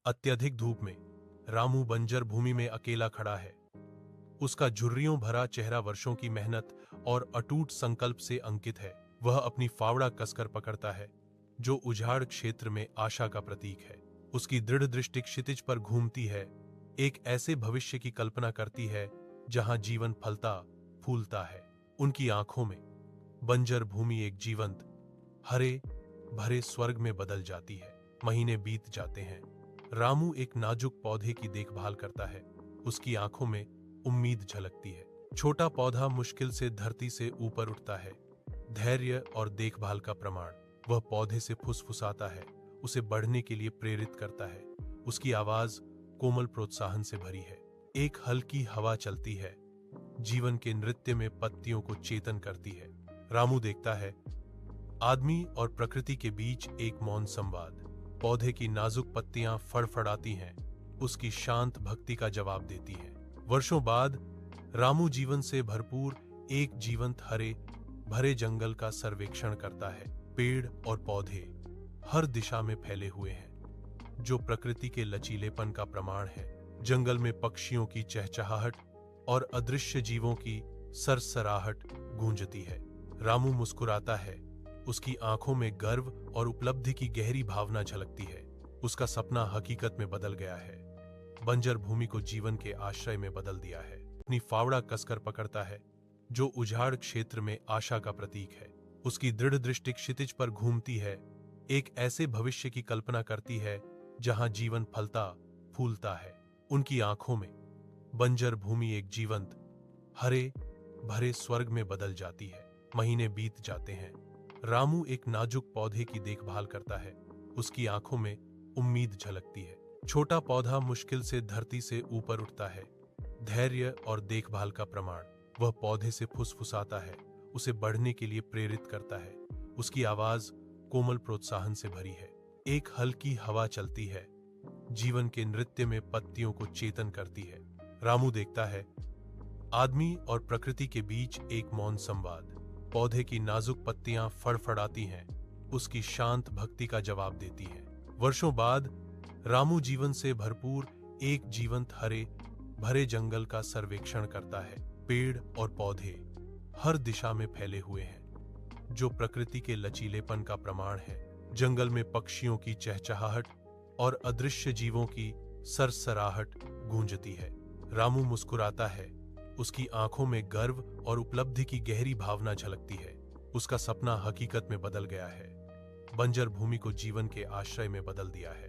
अत्यधिक धूप में रामू बंजर भूमि में अकेला खड़ा है। उसका झुर्रियों भरा चेहरा वर्षों की मेहनत और अटूट संकल्प से अंकित है। वह अपनी फावड़ा कसकर पकड़ता है, जो उजाड़ क्षेत्र में आशा का प्रतीक है। उसकी दृढ़ दृष्टि क्षितिज पर घूमती है, एक ऐसे भविष्य की कल्पना करती है जहां जीवन फलता फूलता है। उनकी आंखों में बंजर भूमि एक जीवंत हरे भरे स्वर्ग में बदल जाती है। महीने बीत जाते हैं। रामू एक नाजुक पौधे की देखभाल करता है। उसकी आंखों में उम्मीद झलकती है। छोटा पौधा मुश्किल से धरती से ऊपर उठता है, धैर्य और देखभाल का प्रमाण। वह पौधे से फुसफुसाता है, उसे बढ़ने के लिए प्रेरित करता है। उसकी आवाज कोमल प्रोत्साहन से भरी है। एक हल्की हवा चलती है, जीवन के नृत्य में पत्तियों को चेतन करती है। रामू देखता है, आदमी और प्रकृति के बीच एक मौन संवाद। पौधे की नाजुक पत्तियां फड़फड़ाती हैं, उसकी शांत भक्ति का जवाब देती हैं। वर्षों बाद रामू जीवन से भरपूर एक जीवंत हरे भरे जंगल का सर्वेक्षण करता है। पेड़ और पौधे हर दिशा में फैले हुए हैं, जो प्रकृति के लचीलेपन का प्रमाण है। जंगल में पक्षियों की चहचहाहट और अदृश्य जीवों की सरसराहट गूंजती है। रामू मुस्कुराता है, उसकी आंखों में गर्व और उपलब्धि की गहरी भावना झलकती है। उसका सपना हकीकत में बदल गया है। बंजर भूमि को जीवन के आश्रय में बदल दिया है। अपनी फावड़ा कसकर पकड़ता है, जो उजाड़ क्षेत्र में आशा का प्रतीक है। उसकी दृढ़ दृष्टि क्षितिज पर घूमती है, एक ऐसे भविष्य की कल्पना करती है जहां जीवन फलता फूलता है। उनकी आंखों में बंजर भूमि एक जीवंत हरे भरे स्वर्ग में बदल जाती है। महीने बीत जाते हैं। रामू एक नाजुक पौधे की देखभाल करता है। उसकी आंखों में उम्मीद झलकती है। छोटा पौधा मुश्किल से धरती से ऊपर उठता है, धैर्य और देखभाल का प्रमाण। वह पौधे से फुसफुसाता है, उसे बढ़ने के लिए प्रेरित करता है। उसकी आवाज कोमल प्रोत्साहन से भरी है। एक हल्की हवा चलती है, जीवन के नृत्य में पत्तियों को चेतन करती है। रामू देखता है, आदमी और प्रकृति के बीच एक मौन संवाद। पौधे की नाजुक पत्तियां फड़फड़ाती हैं, उसकी शांत भक्ति का जवाब देती हैं। वर्षों बाद रामू जीवन से भरपूर एक जीवंत हरे भरे जंगल का सर्वेक्षण करता है। पेड़ और पौधे हर दिशा में फैले हुए हैं, जो प्रकृति के लचीलेपन का प्रमाण है। जंगल में पक्षियों की चहचहाहट और अदृश्य जीवों की सरसराहट गूंजती है। रामू मुस्कुराता है, उसकी आंखों में गर्व और उपलब्धि की गहरी भावना झलकती है। उसका सपना हकीकत में बदल गया है। बंजर भूमि को जीवन के आश्रय में बदल दिया है।